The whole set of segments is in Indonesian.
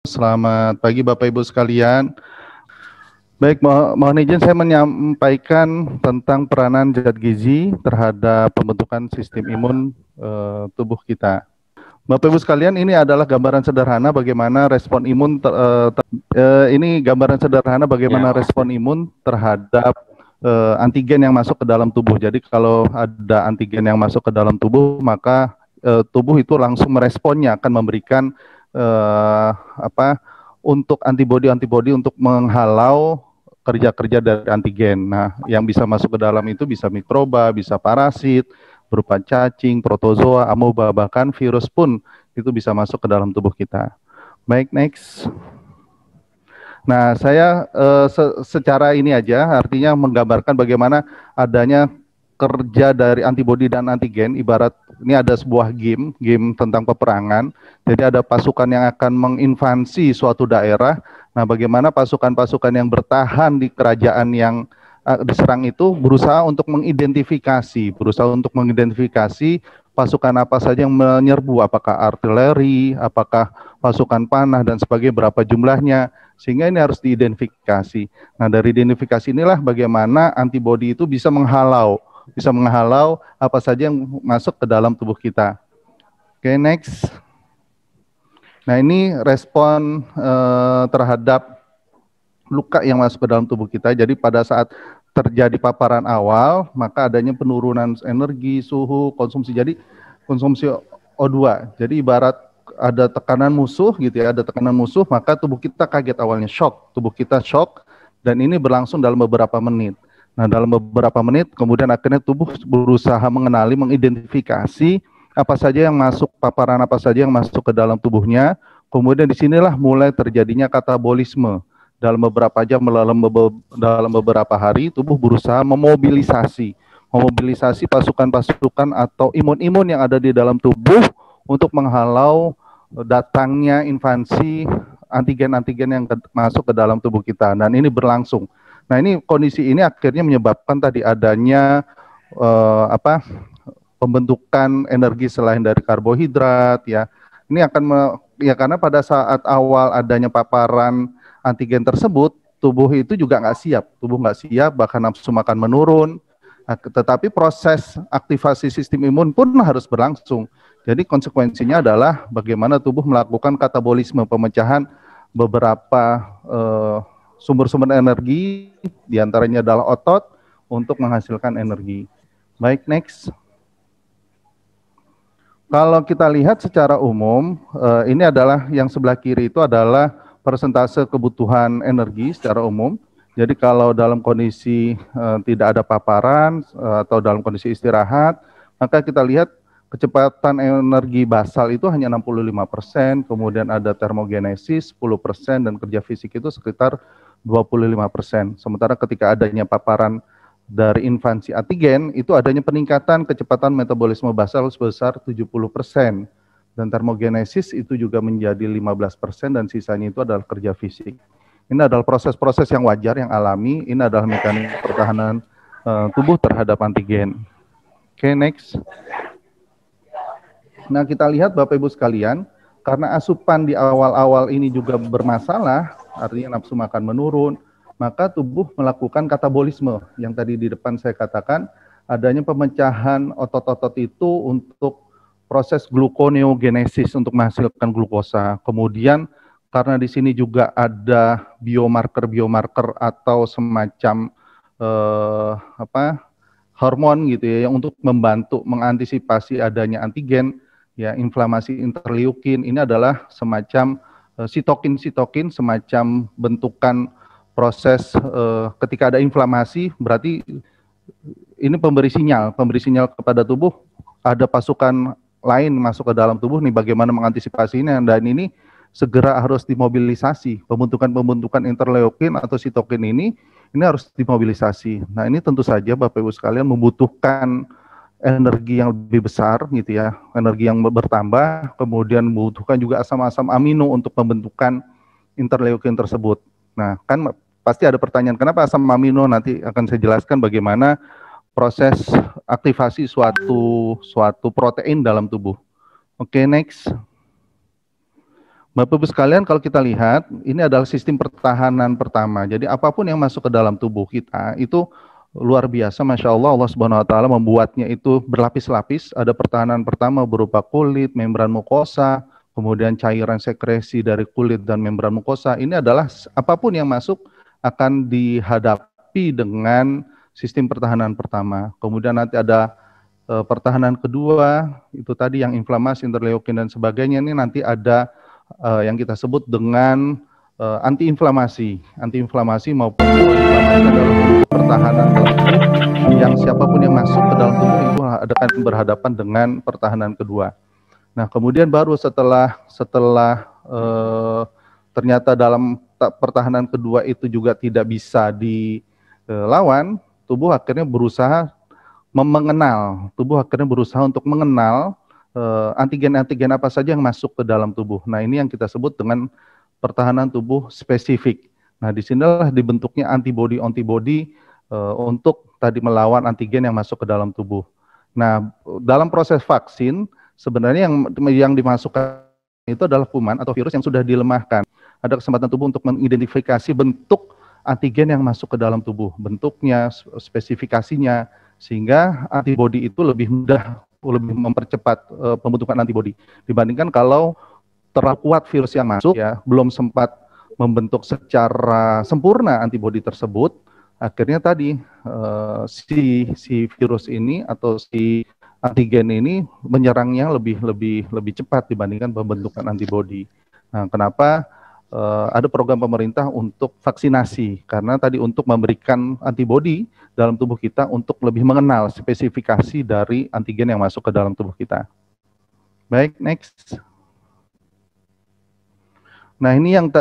Selamat pagi Bapak Ibu sekalian. Baik, mohon izin saya menyampaikan tentang peranan zat gizi terhadap pembentukan sistem imun tubuh kita. Bapak Ibu sekalian, ini adalah gambaran sederhana bagaimana respon imun respon imun terhadap antigen yang masuk ke dalam tubuh. Jadi kalau ada antigen yang masuk ke dalam tubuh, maka tubuh itu langsung meresponnya, akan memberikan untuk antibodi untuk menghalau kerja-kerja dari antigen. Nah, yang bisa masuk ke dalam itu bisa mikroba, bisa parasit, berupa cacing, protozoa, amoeba, bahkan virus pun itu bisa masuk ke dalam tubuh kita. Baik, next. Nah, saya secara ini aja, artinya menggambarkan bagaimana adanya kerja dari antibodi dan antigen, ibarat ini ada sebuah game tentang peperangan. Jadi ada pasukan yang akan menginvasi suatu daerah. Nah, bagaimana pasukan-pasukan yang bertahan di kerajaan yang diserang itu berusaha untuk mengidentifikasi pasukan apa saja yang menyerbu, apakah artileri, apakah pasukan panah dan sebagainya, berapa jumlahnya, sehingga ini harus diidentifikasi. Nah, dari identifikasi inilah bagaimana antibodi itu bisa menghalau apa saja yang masuk ke dalam tubuh kita. Oke, next. Nah, ini respon terhadap luka yang masuk ke dalam tubuh kita. Jadi pada saat terjadi paparan awal, maka adanya penurunan energi, suhu, konsumsi. Jadi konsumsi O2. Jadi ibarat ada tekanan musuh gitu ya, maka tubuh kita kaget awalnya, tubuh kita shock, dan ini berlangsung dalam beberapa menit. Nah, dalam beberapa menit, kemudian akhirnya tubuh berusaha mengenali, mengidentifikasi paparan apa saja yang masuk ke dalam tubuhnya. Kemudian disinilah mulai terjadinya katabolisme. Dalam beberapa jam, dalam beberapa hari, tubuh berusaha memobilisasi pasukan-pasukan atau imun-imun yang ada di dalam tubuh untuk menghalau datangnya invasi antigen-antigen yang masuk ke dalam tubuh kita. Dan ini berlangsung. Nah, ini kondisi ini akhirnya menyebabkan tadi adanya pembentukan energi selain dari karbohidrat ya. Ini akan karena pada saat awal adanya paparan antigen tersebut, tubuh itu juga nggak siap, bahkan nafsu makan menurun. Nah, tetapi proses aktivasi sistem imun pun harus berlangsung. Jadi konsekuensinya adalah bagaimana tubuh melakukan katabolisme, pemecahan beberapa sumber-sumber energi, diantaranya adalah otot, untuk menghasilkan energi. Baik, next. Kalau kita lihat secara umum, ini adalah yang sebelah kiri itu adalah persentase kebutuhan energi secara umum. Jadi kalau dalam kondisi tidak ada paparan atau dalam kondisi istirahat, maka kita lihat kecepatan energi basal itu hanya 65%, kemudian ada termogenesis 10%, dan kerja fisik itu sekitar 25%. Sementara ketika adanya paparan dari invasi antigen, itu adanya peningkatan kecepatan metabolisme basal sebesar 70%. Dan termogenesis itu juga menjadi 15%, dan sisanya itu adalah kerja fisik. Ini adalah proses-proses yang wajar, yang alami. Ini adalah mekanisme pertahanan tubuh terhadap antigen. Oke, next. Nah, kita lihat Bapak Ibu sekalian, karena asupan di awal-awal ini juga bermasalah, artinya nafsu makan menurun, maka tubuh melakukan katabolisme. Yang tadi di depan saya katakan, adanya pemecahan otot-otot itu untuk proses gluconeogenesis untuk menghasilkan glukosa. Kemudian karena di sini juga ada biomarker atau semacam hormon gitu ya, yang untuk membantu mengantisipasi adanya antigen, ya, inflamasi interleukin. Ini adalah semacam sitokin, semacam bentukan proses ketika ada inflamasi, berarti ini pemberi sinyal kepada tubuh ada pasukan lain masuk ke dalam tubuh nih, bagaimana mengantisipasinya, dan ini segera harus dimobilisasi. Pembentukan interleukin atau sitokin ini harus dimobilisasi. Nah, ini tentu saja Bapak Ibu sekalian membutuhkan energi yang lebih besar gitu ya, energi yang bertambah, kemudian membutuhkan juga asam-asam amino untuk pembentukan interleukin tersebut. Nah, kan pasti ada pertanyaan, kenapa asam amino? Nanti akan saya jelaskan bagaimana proses aktivasi suatu protein dalam tubuh. Oke, next. Bapak Ibu sekalian, kalau kita lihat, ini adalah sistem pertahanan pertama. Jadi apapun yang masuk ke dalam tubuh kita itu luar biasa, Masya Allah, Allah Subhanahu Wa Taala membuatnya itu berlapis-lapis. Ada pertahanan pertama berupa kulit, membran mukosa, kemudian cairan sekresi dari kulit dan membran mukosa. Ini adalah apapun yang masuk akan dihadapi dengan sistem pertahanan pertama. Kemudian nanti ada pertahanan kedua, itu tadi yang inflamasi, interleukin dan sebagainya. Ini nanti ada yang kita sebut dengan antiinflamasi maupun inflamasi adalah pertahanan tubuh yang siapapun yang masuk ke dalam tubuh itu akan berhadapan dengan pertahanan kedua. Nah, kemudian baru setelah ternyata dalam pertahanan kedua itu juga tidak bisa dilawan, tubuh akhirnya berusaha untuk mengenal antigen-antigen apa saja yang masuk ke dalam tubuh. Nah, ini yang kita sebut dengan pertahanan tubuh spesifik. Nah, disinilah dibentuknya antibodi untuk tadi melawan antigen yang masuk ke dalam tubuh. Nah, dalam proses vaksin sebenarnya yang dimasukkan itu adalah kuman atau virus yang sudah dilemahkan. Ada kesempatan tubuh untuk mengidentifikasi bentuk antigen yang masuk ke dalam tubuh, bentuknya, spesifikasinya, sehingga antibodi itu lebih mudah, lebih mempercepat pembentukan antibodi dibandingkan kalau terlalu kuat virus yang masuk, ya belum sempat membentuk secara sempurna antibodi tersebut, akhirnya tadi si virus ini atau si antigen ini menyerangnya lebih cepat dibandingkan pembentukan antibodi. Nah, kenapa ada program pemerintah untuk vaksinasi? Karena tadi untuk memberikan antibodi dalam tubuh kita untuk lebih mengenal spesifikasi dari antigen yang masuk ke dalam tubuh kita. Baik, next. Nah, ini yang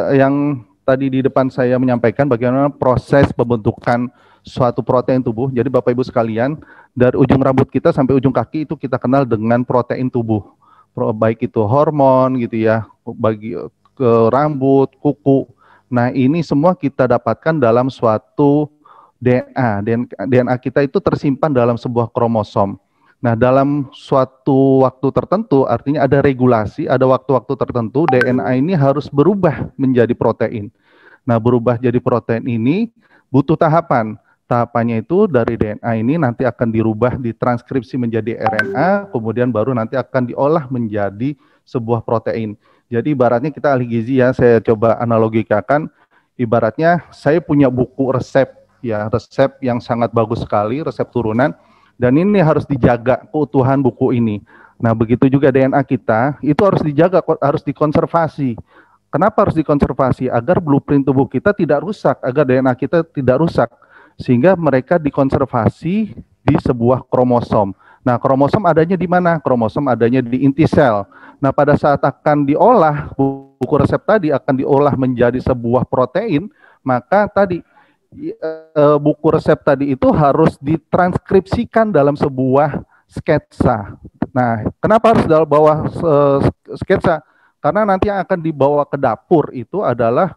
tadi di depan saya menyampaikan bagaimana proses pembentukan suatu protein tubuh. Jadi Bapak Ibu sekalian, dari ujung rambut kita sampai ujung kaki itu kita kenal dengan protein tubuh. Baik itu hormon gitu ya, bagi ke rambut, kuku. Nah, ini semua kita dapatkan dalam suatu DNA. DNA kita itu tersimpan dalam sebuah kromosom. Nah, dalam suatu waktu tertentu, artinya ada regulasi, ada waktu-waktu tertentu, DNA ini harus berubah menjadi protein. Nah, berubah jadi protein ini butuh tahapan. Tahapannya itu dari DNA ini nanti akan dirubah, ditranskripsi menjadi RNA, kemudian baru nanti akan diolah menjadi sebuah protein. Jadi ibaratnya kita ahli gizi ya, saya coba analogikan, ibaratnya saya punya buku resep, ya resep yang sangat bagus sekali, resep turunan, dan ini harus dijaga keutuhan buku ini. Nah, begitu juga DNA kita, itu harus dijaga, harus dikonservasi. Kenapa harus dikonservasi? Agar blueprint tubuh kita tidak rusak, agar DNA kita tidak rusak. Sehingga mereka dikonservasi di sebuah kromosom. Nah, kromosom adanya di mana? Kromosom adanya di inti sel. Nah, pada saat akan diolah, buku resep tadi akan diolah menjadi sebuah protein, maka tadi buku resep tadi itu harus ditranskripsikan dalam sebuah sketsa. Nah, kenapa harus dalam bawah sketsa? Karena nanti yang akan dibawa ke dapur itu adalah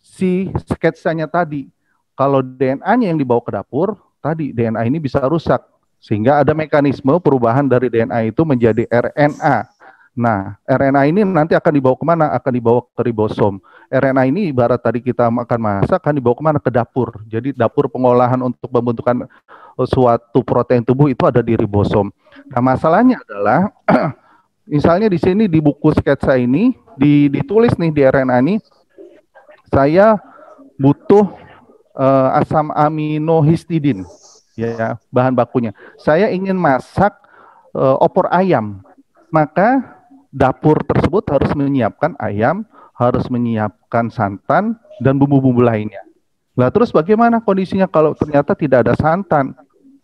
si sketsanya tadi. Kalau DNA-nya yang dibawa ke dapur, tadi DNA ini bisa rusak. Sehingga ada mekanisme perubahan dari DNA itu menjadi RNA. Nah, RNA ini nanti akan dibawa kemana? Akan dibawa ke ribosom. RNA ini ibarat tadi kita makan masak, akan dibawa kemana? Ke dapur. Jadi dapur pengolahan untuk pembentukan suatu protein tubuh itu ada di ribosom. Nah, masalahnya adalah, misalnya di sini di buku sketsa ini, ditulis nih di RNA ini, saya butuh asam aminohistidin, ya bahan bakunya. Saya ingin masak opor ayam, maka dapur tersebut harus menyiapkan ayam, harus menyiapkan santan dan bumbu-bumbu lainnya. Nah, terus bagaimana kondisinya kalau ternyata tidak ada santan?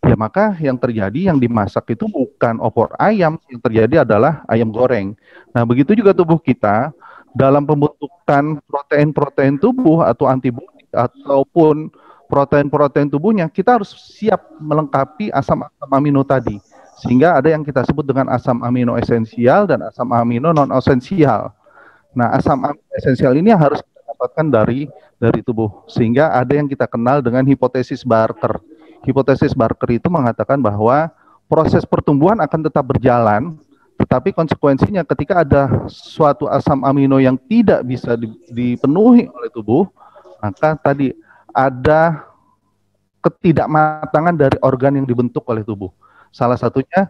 Ya, maka yang terjadi, yang dimasak itu bukan opor ayam, yang terjadi adalah ayam goreng. Nah, begitu juga tubuh kita dalam pembentukan protein-protein tubuh atau antibodi ataupun protein-protein tubuhnya, kita harus siap melengkapi asam-asam amino tadi. Sehingga ada yang kita sebut dengan asam amino esensial dan asam amino non esensial. Nah, asam amino esensial ini yang harus kita dapatkan dari tubuh. Sehingga ada yang kita kenal dengan hipotesis Barker. Hipotesis Barker itu mengatakan bahwa proses pertumbuhan akan tetap berjalan Tetapi konsekuensinya ketika ada suatu asam amino yang tidak bisa dipenuhi oleh tubuh, maka tadi ada ketidakmatangan dari organ yang dibentuk oleh tubuh. Salah satunya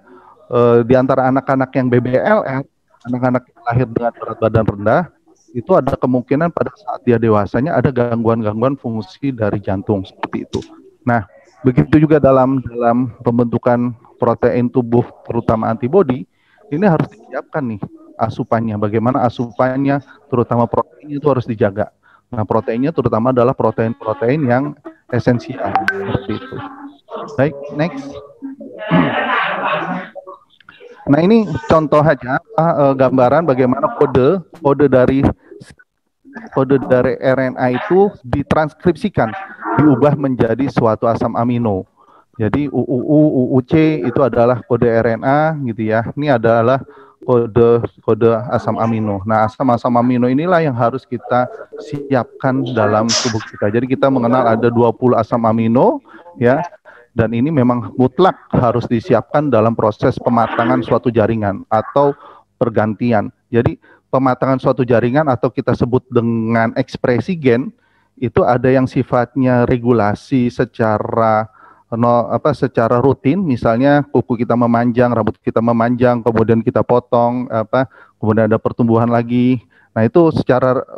di antara anak-anak yang BBLR, anak-anak yang lahir dengan berat badan rendah, itu ada kemungkinan pada saat dia dewasanya ada gangguan-gangguan fungsi dari jantung seperti itu. Nah, begitu juga dalam pembentukan protein tubuh terutama antibodi, ini harus disiapkan nih asupannya. Bagaimana asupannya, terutama protein itu harus dijaga. Nah, proteinnya terutama adalah protein-protein yang esensial seperti itu. Baik, next. Nah, ini contoh aja gambaran bagaimana kode dari RNA itu ditranskripsikan, diubah menjadi suatu asam amino. Jadi UUU, UUC itu adalah kode RNA gitu ya. Ini adalah kode asam amino. Nah, asam amino inilah yang harus kita siapkan dalam tubuh kita. Jadi kita mengenal ada 20 asam amino ya. Dan ini memang mutlak harus disiapkan dalam proses pematangan suatu jaringan atau pergantian. Jadi pematangan suatu jaringan atau kita sebut dengan ekspresi gen itu ada yang sifatnya regulasi secara secara rutin, misalnya kuku kita memanjang, rambut kita memanjang, kemudian kita potong, kemudian ada pertumbuhan lagi. Nah, itu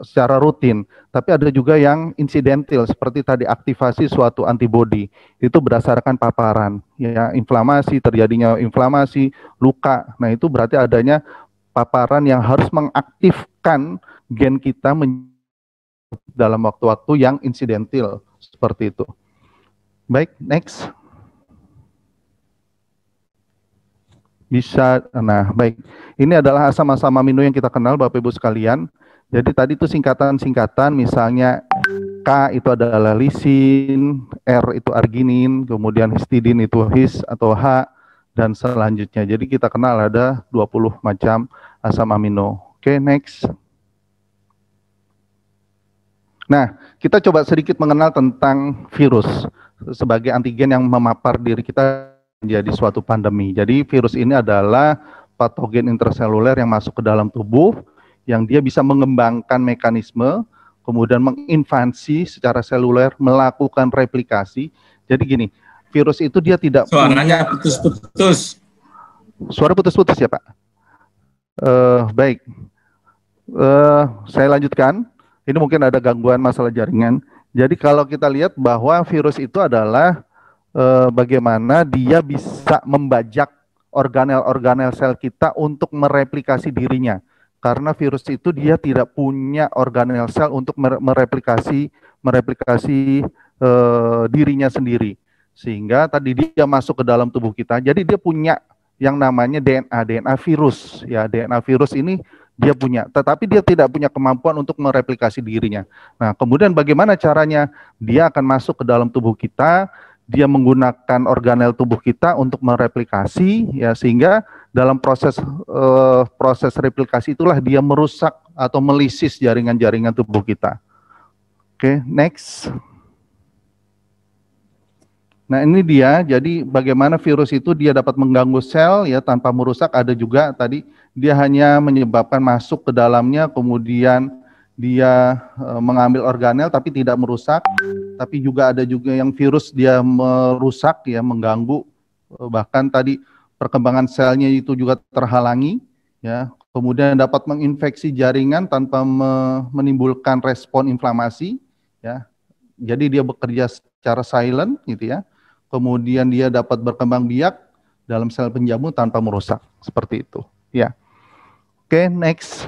secara rutin. Tapi ada juga yang insidental, seperti tadi aktivasi suatu antibodi. Itu berdasarkan paparan, ya, inflamasi, terjadinya inflamasi, luka. Nah, itu berarti adanya paparan yang harus mengaktifkan gen kita dalam waktu-waktu yang insidental, seperti itu. Baik, next. Bisa, nah baik. Ini adalah asam-asam amino yang kita kenal Bapak Ibu sekalian. Jadi tadi itu singkatan-singkatan, misalnya K itu adalah lisin, R itu arginin, kemudian histidin itu his atau H, dan selanjutnya. Jadi kita kenal ada 20 macam asam amino. Oke, next. Nah, kita coba sedikit mengenal tentang virus sebagai antigen yang memapar diri kita menjadi suatu pandemi. Jadi virus ini adalah patogen intraseluler yang masuk ke dalam tubuh, yang dia bisa mengembangkan mekanisme, kemudian menginvasi secara seluler, melakukan replikasi. Jadi gini, virus itu dia tidak suaranya putus-putus. Suara putus-putus ya Pak? Baik, saya lanjutkan. Ini mungkin ada gangguan masalah jaringan. Jadi kalau kita lihat bahwa virus itu adalah bagaimana dia bisa membajak organel-organel sel kita untuk mereplikasi dirinya. Karena virus itu dia tidak punya organel sel untuk mereplikasi dirinya sendiri. Sehingga tadi dia masuk ke dalam tubuh kita. Jadi dia punya yang namanya DNA virus. Ya, DNA virus ini dia punya, tetapi dia tidak punya kemampuan untuk mereplikasi dirinya. Nah, kemudian bagaimana caranya? Dia akan masuk ke dalam tubuh kita, dia menggunakan organel tubuh kita untuk mereplikasi, ya, sehingga dalam proses replikasi itulah dia merusak atau melisis jaringan-jaringan tubuh kita. Oke, next. Nah, ini dia, jadi bagaimana virus itu dia dapat mengganggu sel ya tanpa merusak. Ada juga tadi dia hanya menyebabkan masuk ke dalamnya, kemudian dia mengambil organel tapi tidak merusak. Tapi juga ada juga yang virus dia merusak ya, mengganggu, bahkan tadi perkembangan selnya itu juga terhalangi ya. Kemudian dapat menginfeksi jaringan tanpa menimbulkan respon inflamasi ya. Jadi dia bekerja secara silent gitu ya. Kemudian dia dapat berkembang biak dalam sel penjamu tanpa merusak, seperti itu. Ya, oke, next.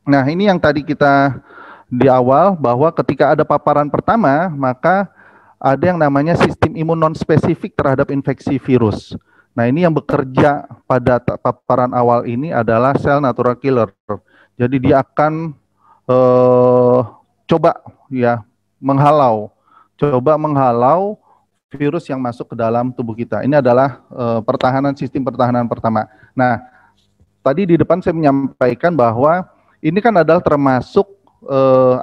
Nah, ini yang tadi kita di awal bahwa ketika ada paparan pertama, maka ada yang namanya sistem imun non-spesifik terhadap infeksi virus. Nah, ini yang bekerja pada paparan awal ini adalah sel natural killer. Jadi dia akan coba menghalau virus yang masuk ke dalam tubuh kita. Ini adalah sistem pertahanan pertama. Nah, tadi di depan saya menyampaikan bahwa ini kan adalah termasuk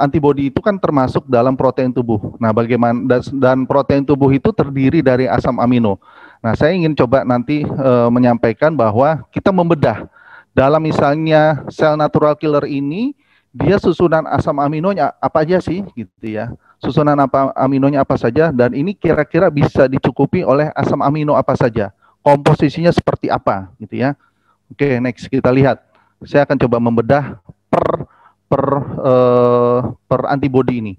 antibodi itu kan termasuk dalam protein tubuh. Nah, bagaimana dan protein tubuh itu terdiri dari asam amino. Nah, saya ingin coba nanti menyampaikan bahwa kita membedah dalam misalnya sel natural killer ini, dia susunan asam aminonya apa aja sih, gitu ya. Susunan aminonya apa saja, dan ini kira-kira bisa dicukupi oleh asam amino apa saja. Komposisinya seperti apa, gitu ya. Oke, next kita lihat. Saya akan coba membedah per antibody ini.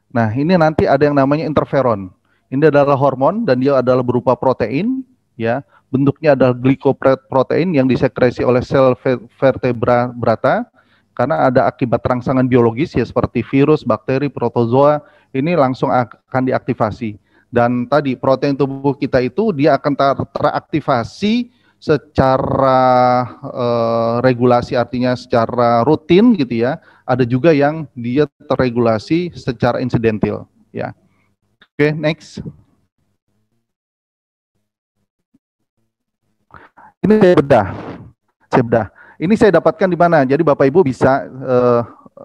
Nah, ini nanti ada yang namanya interferon. Ini adalah hormon dan dia adalah berupa protein, ya. Bentuknya adalah glikoprotein yang disekresi oleh sel vertebrata karena ada akibat rangsangan biologis ya seperti virus, bakteri, protozoa, ini langsung akan diaktifasi. Dan tadi protein tubuh kita itu dia akan teraktivasi secara regulasi, artinya secara rutin gitu ya. Ada juga yang dia terregulasi secara insidental ya. Oke, next. Ini saya bedah. Ini saya dapatkan di mana? Jadi Bapak Ibu bisa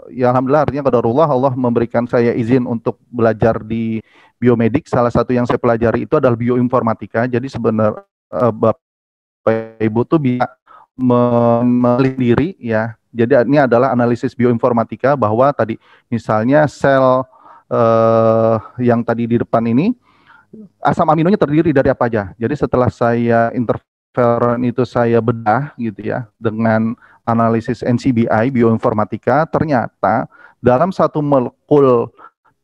ya alhamdulillah, artinya qadarullah, Allah memberikan saya izin untuk belajar di biomedik. Salah satu yang saya pelajari itu adalah bioinformatika. Jadi sebenarnya Bapak Ibu tuh bisa memilih diri ya. Jadi ini adalah analisis bioinformatika bahwa tadi misalnya sel yang tadi di depan ini asam aminonya terdiri dari apa aja. Jadi setelah saya interferon itu saya bedah gitu ya dengan analisis NCBI bioinformatika, ternyata dalam satu molekul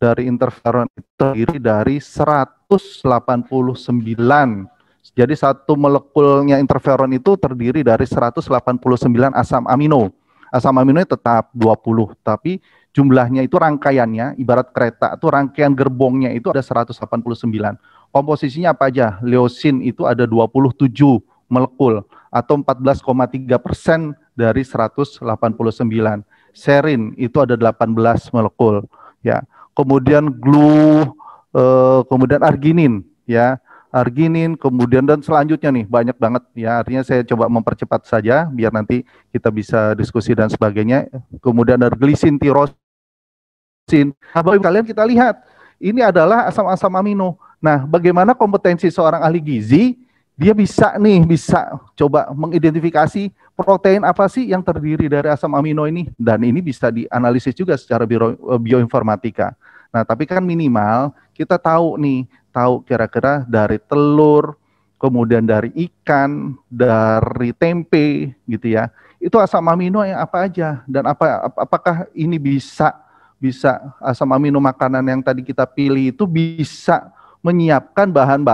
dari interferon itu terdiri dari 189. Jadi satu molekulnya interferon itu terdiri dari 189 asam amino. Asam aminonya tetap 20, tapi jumlahnya itu rangkaiannya, ibarat kereta itu rangkaian gerbongnya itu ada 189. Komposisinya apa aja? Leucin itu ada 27 molekul atau 14,3% dari 189. Serin itu ada 18 molekul ya. Kemudian kemudian arginin ya. Arginin, kemudian dan selanjutnya nih banyak banget ya, artinya saya coba mempercepat saja biar nanti kita bisa diskusi dan sebagainya. Kemudian ada glisin, tirosin. Nah, Bapak kalian kita lihat ini adalah asam-asam amino. Nah, bagaimana kompetensi seorang ahli gizi? Dia bisa coba mengidentifikasi protein apa sih yang terdiri dari asam amino ini, dan ini bisa dianalisis juga secara bioinformatika. Nah, tapi kan minimal kita tahu kira-kira dari telur, kemudian dari ikan, dari tempe gitu ya. Itu asam amino yang apa aja, dan apakah ini bisa asam amino makanan yang tadi kita pilih itu bisa menyiapkan bahan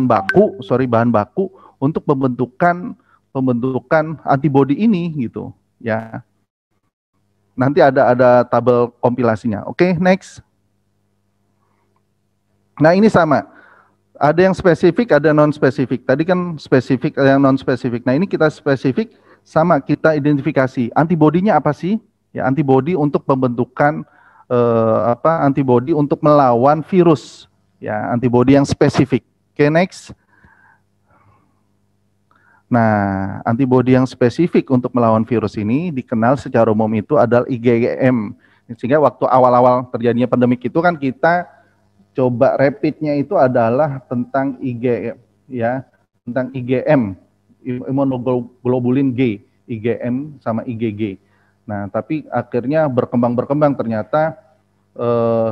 baku untuk pembentukan antibodi ini gitu ya. Nanti ada tabel kompilasinya. Oke, next. Nah, ini sama. Ada yang spesifik, ada non-spesifik. Tadi kan spesifik, ada yang non-spesifik. Nah, ini kita spesifik, sama kita identifikasi. Antibodinya apa sih? Ya, antibodi untuk pembentukan antibodi untuk melawan virus. Ya, antibodi yang spesifik. Oke, next. Nah, antibodi yang spesifik untuk melawan virus ini dikenal secara umum itu adalah IgM. Sehingga waktu awal-awal terjadinya pandemik itu kan kita coba rapidnya itu adalah tentang IgM ya, tentang IgM, immunoglobulin G, IgM sama IgG. Nah, tapi akhirnya berkembang ternyata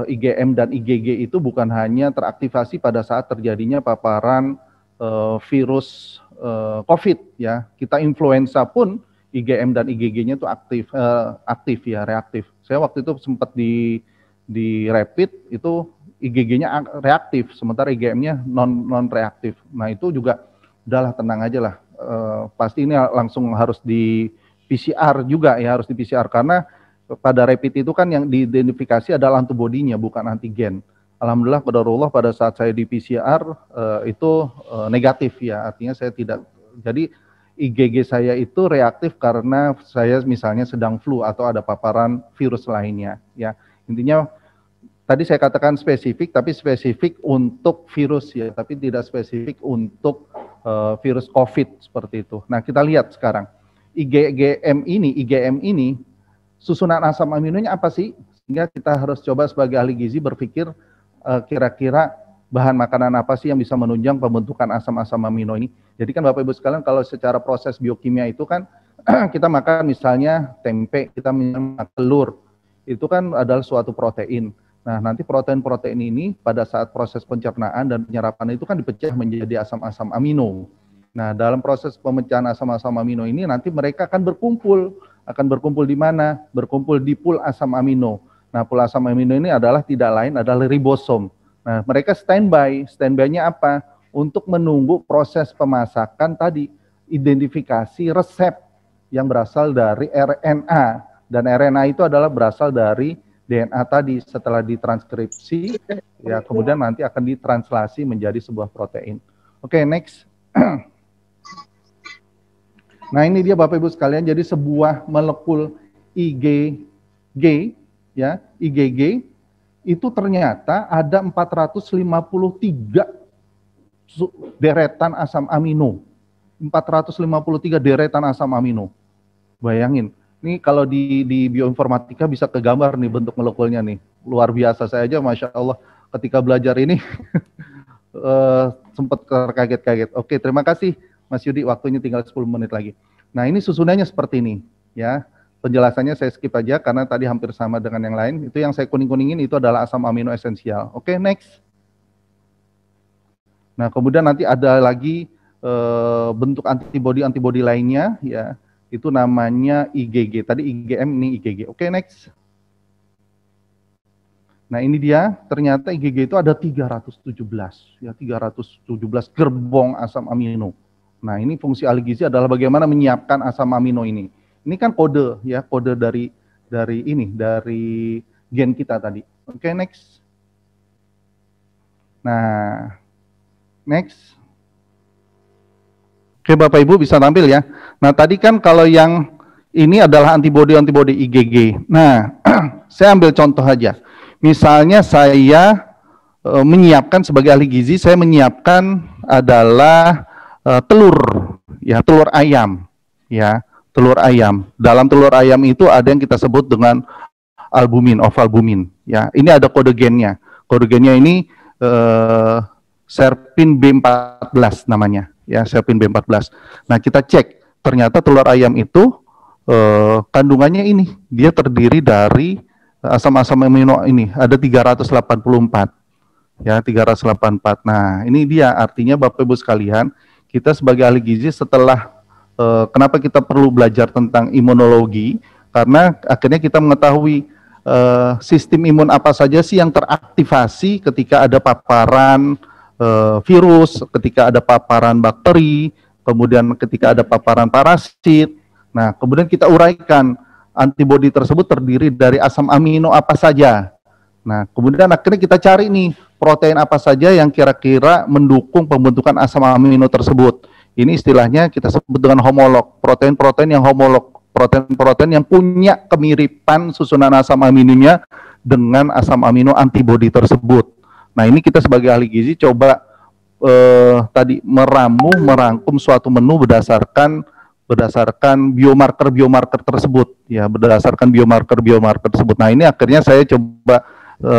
IgM dan IgG itu bukan hanya teraktivasi pada saat terjadinya paparan virus COVID ya. Kita influenza pun IgM dan IgG-nya itu aktif ya, reaktif. Saya waktu itu sempat di rapid itu IgG-nya reaktif, sementara IgM-nya non reaktif. Nah, itu juga udahlah, tenang aja lah. Pasti ini langsung harus di PCR juga ya, harus di PCR karena pada rapid itu kan yang diidentifikasi adalah antibodinya, bukan antigen. Alhamdulillah qadarullah pada saat saya di PCR itu negatif ya, artinya saya tidak. Jadi IgG saya itu reaktif karena saya misalnya sedang flu atau ada paparan virus lainnya ya. Intinya tadi saya katakan spesifik, tapi spesifik untuk virus ya, tapi tidak spesifik untuk virus COVID seperti itu. Nah, kita lihat sekarang IgM ini susunan asam aminonya apa sih? Sehingga kita harus coba sebagai ahli gizi berpikir kira-kira bahan makanan apa sih yang bisa menunjang pembentukan asam-asam amino ini. Jadi kan Bapak Ibu sekalian, kalau secara proses biokimia itu kan kita makan misalnya tempe, kita makan telur, itu kan adalah suatu protein. Nah, nanti protein-protein ini pada saat proses pencernaan dan penyerapan itu kan dipecah menjadi asam-asam amino. Nah, dalam proses pemecahan asam-asam amino ini nanti mereka akan berkumpul di mana? Berkumpul di pool asam amino. Nah, pool asam amino ini adalah tidak lain adalah ribosom. Nah, mereka standby-nya apa? Untuk menunggu proses pemasakan tadi, identifikasi resep yang berasal dari RNA. Dan RNA itu adalah berasal dari DNA tadi, setelah ditranskripsi, ya kemudian nanti akan ditranslasi menjadi sebuah protein. Oke, next. Nah, ini dia Bapak Ibu sekalian, jadi sebuah molekul IgG, ya, IgG, itu ternyata ada 453 deretan asam amino. 453 deretan asam amino. Bayangin. Ini kalau di bioinformatika bisa kegambar nih bentuk molekulnya nih. Luar biasa, saya aja Masya Allah ketika belajar ini sempat terkaget-kaget. Oke, terima kasih Mas Yudi, waktunya tinggal 10 menit lagi. Nah, ini susunannya seperti ini ya. Penjelasannya saya skip aja karena tadi hampir sama dengan yang lain. Itu yang saya kuning-kuningin itu adalah asam amino esensial. Oke, next. Nah, kemudian nanti ada lagi bentuk antibodi lainnya ya. Itu namanya IgG. Tadi IgM, ini IgG. Oke, next. Nah, ini dia. Ternyata IgG itu ada 317. Ya, 317 gerbong asam amino. Nah, ini fungsi ahli gizi adalah bagaimana menyiapkan asam amino ini. Ini kan kode, ya, kode dari gen kita tadi. Oke, next. Nah, next. Oke, Bapak Ibu bisa tampil ya. Nah, tadi kan kalau yang ini adalah antibodi IgG. Nah, saya ambil contoh aja. Misalnya saya menyiapkan sebagai ahli gizi, saya menyiapkan adalah telur, ya, telur ayam, ya, telur ayam. Dalam telur ayam itu ada yang kita sebut dengan albumin, ovalbumin, ya. Ini ada kode gennya. Kode gennya ini serpin B14 namanya. Ya, serpin B14. Nah, kita cek, ternyata telur ayam itu kandungannya ini, dia terdiri dari asam-asam amino ini, ada 384. Ya, 384. Nah, ini dia artinya Bapak Ibu sekalian, kita sebagai ahli gizi setelah, kenapa kita perlu belajar tentang imunologi, karena akhirnya kita mengetahui sistem imun apa saja sih yang teraktivasi ketika ada paparan virus, ketika ada paparan bakteri, kemudian ketika ada paparan parasit. Nah, kemudian kita uraikan antibodi tersebut terdiri dari asam amino apa saja. Nah, kemudian akhirnya kita cari nih protein apa saja yang kira-kira mendukung pembentukan asam amino tersebut. Ini istilahnya kita sebut dengan homolog, protein-protein yang homolog, protein-protein yang punya kemiripan susunan asam aminonya dengan asam amino antibodi tersebut. Nah, ini kita sebagai ahli gizi coba tadi merangkum suatu menu berdasarkan biomarker tersebut, ya, berdasarkan biomarker tersebut. Nah, ini akhirnya saya coba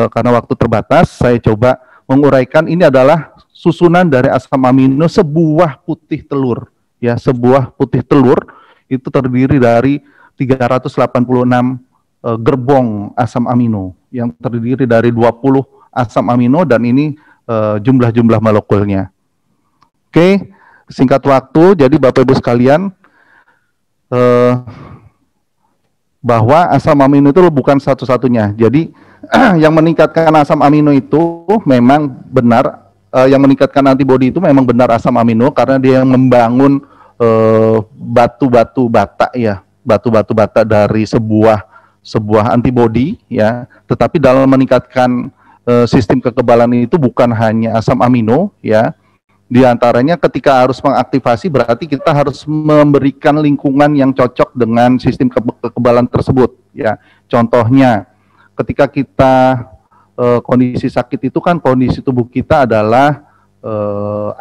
karena waktu terbatas, saya coba menguraikan ini adalah susunan dari asam amino sebuah putih telur, ya, sebuah putih telur itu terdiri dari 386 gerbong asam amino yang terdiri dari 20 asam amino dan ini jumlah-jumlah molekulnya. Oke, singkat waktu, jadi Bapak Ibu sekalian, bahwa asam amino itu bukan satu-satunya. Jadi yang meningkatkan asam amino itu memang benar, yang meningkatkan antibodi itu memang benar asam amino karena dia yang membangun batu-batu bata, ya, batu-batu bata dari sebuah antibodi, ya. Tetapi dalam meningkatkan sistem kekebalan itu bukan hanya asam amino, ya. Di antaranya ketika harus mengaktifasi berarti kita harus memberikan lingkungan yang cocok dengan sistem kekebalan tersebut, ya. Contohnya ketika kita kondisi sakit itu kan kondisi tubuh kita adalah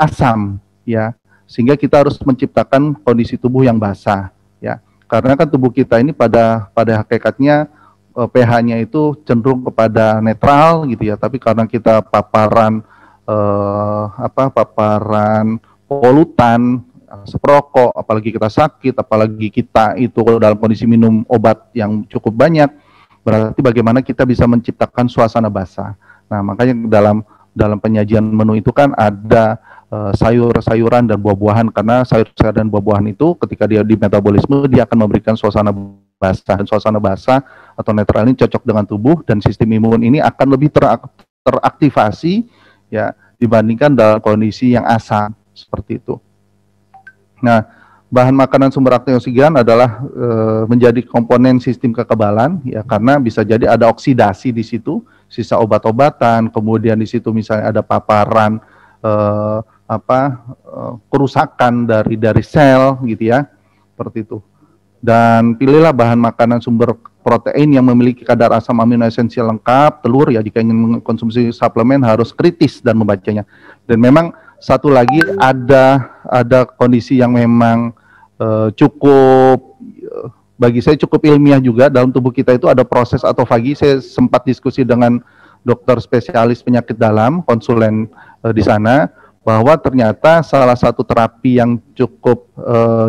asam, ya. Sehingga kita harus menciptakan kondisi tubuh yang basah, ya. Karena kan tubuh kita ini pada hakikatnya pH-nya itu cenderung kepada netral gitu ya, tapi karena kita paparan paparan polutan, asap rokok, apalagi kita sakit, apalagi kita itu dalam kondisi minum obat yang cukup banyak, berarti bagaimana kita bisa menciptakan suasana basah. Nah, makanya dalam penyajian menu itu kan ada sayur-sayuran dan buah-buahan, karena sayur-sayuran dan buah-buahan itu ketika dia di metabolisme dia akan memberikan suasana basah, dan suasana basah atau netral ini cocok dengan tubuh dan sistem imun ini akan lebih teraktivasi ya dibandingkan dalam kondisi yang asam seperti itu. Nah, bahan makanan sumber antioksidan adalah menjadi komponen sistem kekebalan ya, karena bisa jadi ada oksidasi di situ, sisa obat-obatan, kemudian di situ misalnya ada paparan kerusakan dari sel gitu ya, seperti itu. Dan pilihlah bahan makanan sumber protein yang memiliki kadar asam amino esensial lengkap, telur ya, jika ingin mengkonsumsi suplemen harus kritis dan membacanya. Dan memang satu lagi ada kondisi yang memang cukup bagi saya cukup ilmiah juga, dalam tubuh kita itu ada proses autofagi. Saya sempat diskusi dengan dokter spesialis penyakit dalam, konsulen di sana, bahwa ternyata salah satu terapi yang cukup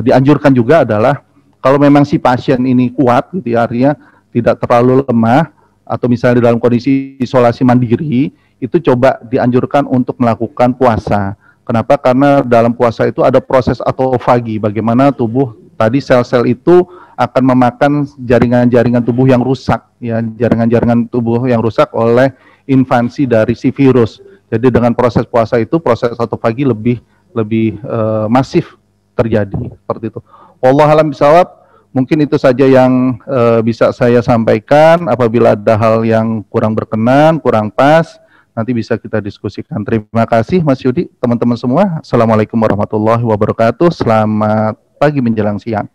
dianjurkan juga adalah kalau memang si pasien ini kuat gitu ya, artinya tidak terlalu lemah atau misalnya dalam kondisi isolasi mandiri, itu coba dianjurkan untuk melakukan puasa. Kenapa? Karena dalam puasa itu ada proses autofagi, bagaimana tubuh tadi sel-sel itu akan memakan jaringan-jaringan tubuh yang rusak ya, jaringan-jaringan tubuh yang rusak oleh invasi dari si virus. Jadi dengan proses puasa itu proses autofagi lebih masif terjadi seperti itu. Wallahualam bishawab. Mungkin itu saja yang bisa saya sampaikan. Apabila ada hal yang kurang berkenan, kurang pas, nanti bisa kita diskusikan. Terima kasih Mas Yudi, teman-teman semua. Assalamualaikum warahmatullahi wabarakatuh. Selamat pagi menjelang siang.